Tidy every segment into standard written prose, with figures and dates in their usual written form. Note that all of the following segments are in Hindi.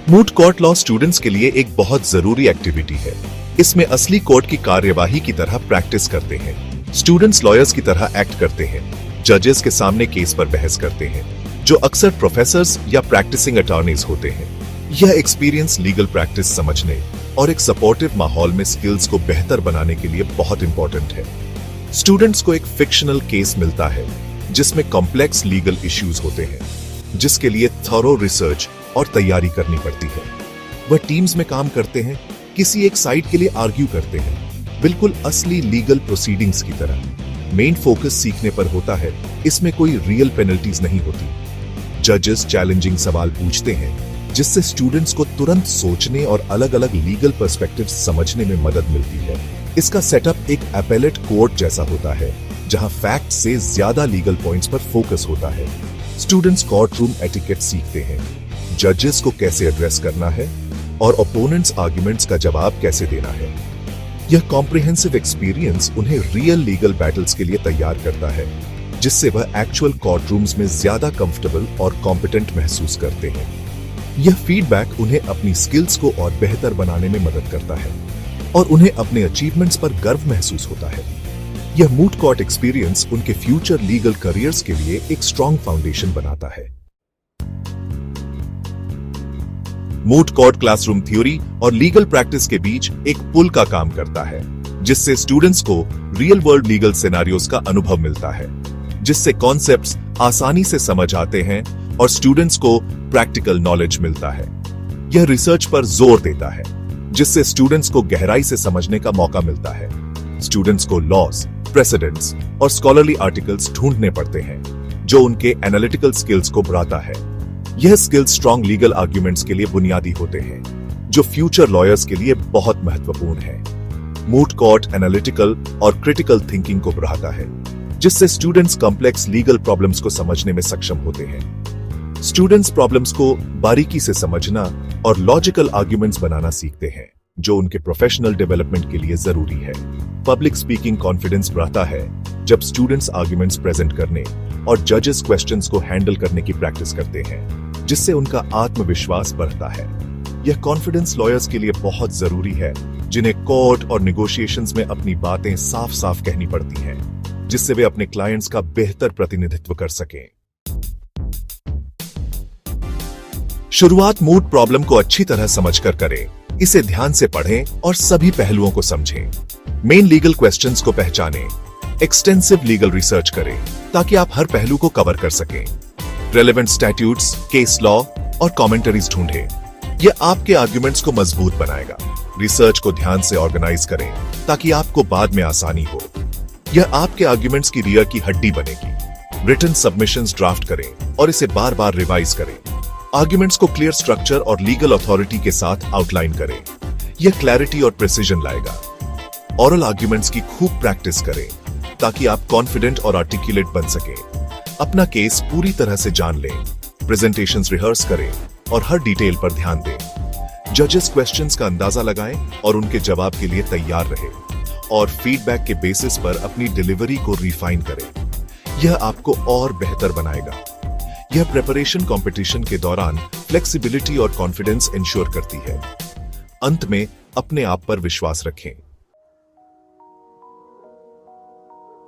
मूट कोर्ट लॉ स्टूडेंट्स के लिए एक बहुत जरूरी एक्टिविटी है। इसमें असली कोर्ट की कार्यवाही की तरह प्रैक्टिस करते हैं। स्टूडेंट्स लॉयर्स की तरह एक्ट करते हैं, जजेस के सामने केस पर बहस करते हैं, जो अक्सर प्रोफेसर्स या प्रैक्टिसिंग अटॉर्नीज होते हैं। यह एक्सपीरियंस लीगल प्रैक्टिस समझने और एक सपोर्टिव माहौल में स्किल्स को बेहतर बनाने के लिए बहुत इंपॉर्टेंट है। स्टूडेंट्स को एक फिक्शनल केस मिलता है जिसमें कॉम्प्लेक्स लीगल इश्यूज होते हैं, जिसके लिए थॉरो रिसर्च और तैयारी करनी पड़ती है। वह टीम्स में काम करते हैं, किसी एक साइड के लिए आर्ग्यू करते हैं, बिल्कुल असली लीगल प्रोसीडिंग्स की तरह। मेन फोकस सीखने पर होता है, इसमें कोई रियल पेनल्टीज नहीं होती। जजेस चैलेंजिंग सवाल पूछते हैं जिससे स्टूडेंट्स को तुरंत सोचने और अलग अलग लीगल पर्सपेक्टिव समझने में मदद मिलती है। इसका सेटअप एक अपीलेट कोर्ट जैसा होता है, जहां फैक्ट से ज्यादा लीगल पॉइंट्स पर फोकस होता है। स्टूडेंट्स कोर्ट रूम एटिकेट सीखते हैं, जजेस को कैसे एड्रेस करना है और ओपोनेंट्स आर्ग्यूमेंट्स का जवाब कैसे देना है। यह कॉम्प्रिहेंसिव एक्सपीरियंस उन्हें रियल लीगल बैटल्स के लिए तैयार करता है, जिससे वह एक्चुअल कोर्ट रूम्स में ज्यादा कंफर्टेबल और कॉम्पिटेंट महसूस करते हैं। यह फीडबैक उन्हें अपनी स्किल्स को और बेहतर बनाने में मदद करता है और उन्हें अपने अचीवमेंट्स पर गर्व महसूस होता है। यह मूट कोर्ट एक्सपीरियंस उनके फ्यूचर लीगल करियर्स के लिए एक स्ट्रॉन्ग फाउंडेशन बनाता है। मूट कोर्ट क्लासरूम थ्योरी और लीगल प्रैक्टिस के बीच एक पुल का काम करता है, जिससे स्टूडेंट्स को रियल वर्ल्ड लीगल सिनेरियोस का अनुभव मिलता है, जिससे कॉन्सेप्ट्स आसानी से समझ आते हैं और स्टूडेंट्स को प्रैक्टिकल नॉलेज मिलता है। यह रिसर्च पर जोर देता है, जिससे स्टूडेंट्स को गहराई से समझने का मौका मिलता है। स्टूडेंट्स को लॉज, प्रेसिडेंट्स और स्कॉलरली आर्टिकल्स ढूंढने पड़ते हैं, जो उनके एनालिटिकल स्किल्स को बढ़ाता है। यह स्किल्स स्ट्रॉन्ग लीगल आर्ग्यूमेंट्स के लिए बुनियादी होते हैं, जो फ्यूचर लॉयर्स के लिए बहुत महत्वपूर्ण है। मूट कोर्ट एनालिटिकल और क्रिटिकल थिंकिंग को बढ़ाता है, जिससे स्टूडेंट्स कॉम्प्लेक्स लीगल प्रॉब्लम्स को समझने में सक्षम होते हैं। स्टूडेंट्स प्रॉब्लम्स को बारीकी से समझना और लॉजिकल आर्ग्यूमेंट्स बनाना सीखते हैं, जो उनके प्रोफेशनल डेवलपमेंट के लिए जरूरी है। पब्लिक स्पीकिंग कॉन्फिडेंस बढ़ाता है जब स्टूडेंट्स आर्ग्यूमेंट्स प्रेजेंट करने और जजेस क्वेश्चंस को हैंडल करने की प्रैक्टिस करते हैं, जिससे उनका आत्मविश्वास बढ़ता है। यह कॉन्फिडेंस लॉयर्स के लिए बहुत जरूरी है, जिन्हें कोर्ट और नेगोशिएशंस में अपनी बातें साफ साफ कहनी पड़ती हैं, जिससे वे अपने क्लाइंट्स का बेहतर प्रतिनिधित्व कर सकें। शुरुआत मूट प्रॉब्लम को अच्छी तरह समझकर करें, इसे ध्यान से पढ़ें और सभी पहलुओं को समझें। मेन लीगल क्वेश्चंस को पहचानें, एक्सटेंसिव लीगल रिसर्च करें ताकि आप हर पहलू को कवर कर सकें। रेलेवेंट स्टैट्यूट्स, केस लॉ और कमेंटरीज ढूंढें। यह आपके आर्ग्यूमेंट्स को मजबूत बनाएगा। रिसर्च को ध्यान से ऑर्गेनाइज करें ताकि आपको बाद में आसानी हो। यह आपके आर्ग्यूमेंट्स की रीढ़ की हड्डी बनेगी। रिटन सबमिशंस ड्राफ्ट करें और इसे बार बार रिवाइज करें। आर्ग्यूमेंट्स को क्लियर स्ट्रक्चर और लीगल अथॉरिटी के साथ आउटलाइन करें। यह क्लैरिटी और प्रिसीजन लाएगा। ओरल आर्ग्यूमेंट्स की खूब प्रैक्टिस करें ताकि आप कॉन्फिडेंट और आर्टिकुलेट बन सकें। अपना केस पूरी तरह से जान लें, प्रेजेंटेशंस रिहर्स करें और हर डिटेल पर ध्यान दें। जजेस क्वेश्चंस का अंदाजा लगाएं और उनके जवाब के लिए तैयार रहें और फीडबैक के बेसिस पर अपनी डिलीवरी को रिफाइन करें। यह आपको और बेहतर बनाएगा। यह प्रिपरेशन कंपटीशन के दौरान फ्लेक्सिबिलिटी और कॉन्फिडेंस इंश्योर करती है। अंत में अपने आप पर विश्वास रखें।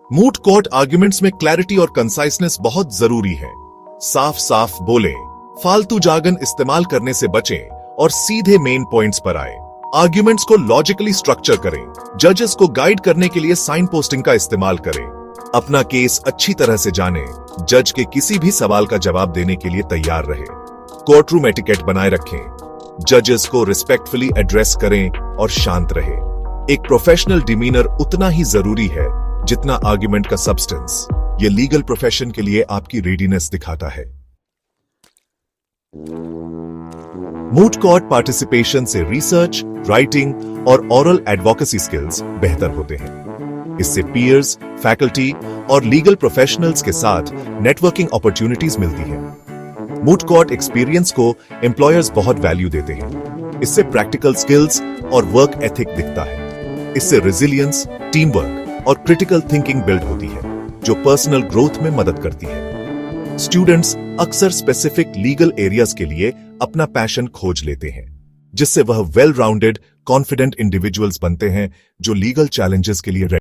मूट कोर्ट आर्ग्यूमेंट्स में क्लैरिटी और कंसाइसनेस बहुत जरूरी है। साफ साफ बोलें, फालतू जार्गन इस्तेमाल करने से बचें और सीधे मेन पॉइंट्स पर आए। आर्ग्यूमेंट्स को लॉजिकली स्ट्रक्चर करें। जजेस को गाइड करने के लिए साइन पोस्टिंग का इस्तेमाल करें। अपना केस अच्छी तरह से जानें। जज के किसी भी सवाल का जवाब देने के लिए तैयार रहें। कोर्ट रूम एटिकेट बनाए रखें। जजेस को रिस्पेक्टफुली एड्रेस करें और शांत रहें। एक प्रोफेशनल डिमीनर उतना ही जरूरी है जितना आर्ग्यूमेंट का सब्सटेंस। यह लीगल प्रोफेशन के लिए आपकी रेडीनेस दिखाता है। मूट कोर्ट पार्टिसिपेशन से रिसर्च, राइटिंग और ओरल एडवोकेसी स्किल्स बेहतर होते हैं। इससे पीयर्स, फैकल्टी और लीगल प्रोफेशनल्स के साथ नेटवर्किंग अपॉर्चुनिटीज मिलती हैं। मूट कोर्ट एक्सपीरियंस को एम्प्लॉयर्स बहुत वैल्यू देते हैं। इससे प्रैक्टिकल स्किल्स और वर्क एथिक दिखता है। इससे रेजिलियंस, टीम वर्क और क्रिटिकल थिंकिंग बिल्ड होती है, जो पर्सनल ग्रोथ में मदद करती है। स्टूडेंट्स अक्सर स्पेसिफिक लीगल एरियाज के लिए अपना पैशन खोज लेते हैं, जिससे वह वेल राउंडेड, कॉन्फिडेंट इंडिविजुअल्स बनते हैं जो लीगल चैलेंजेस के लिए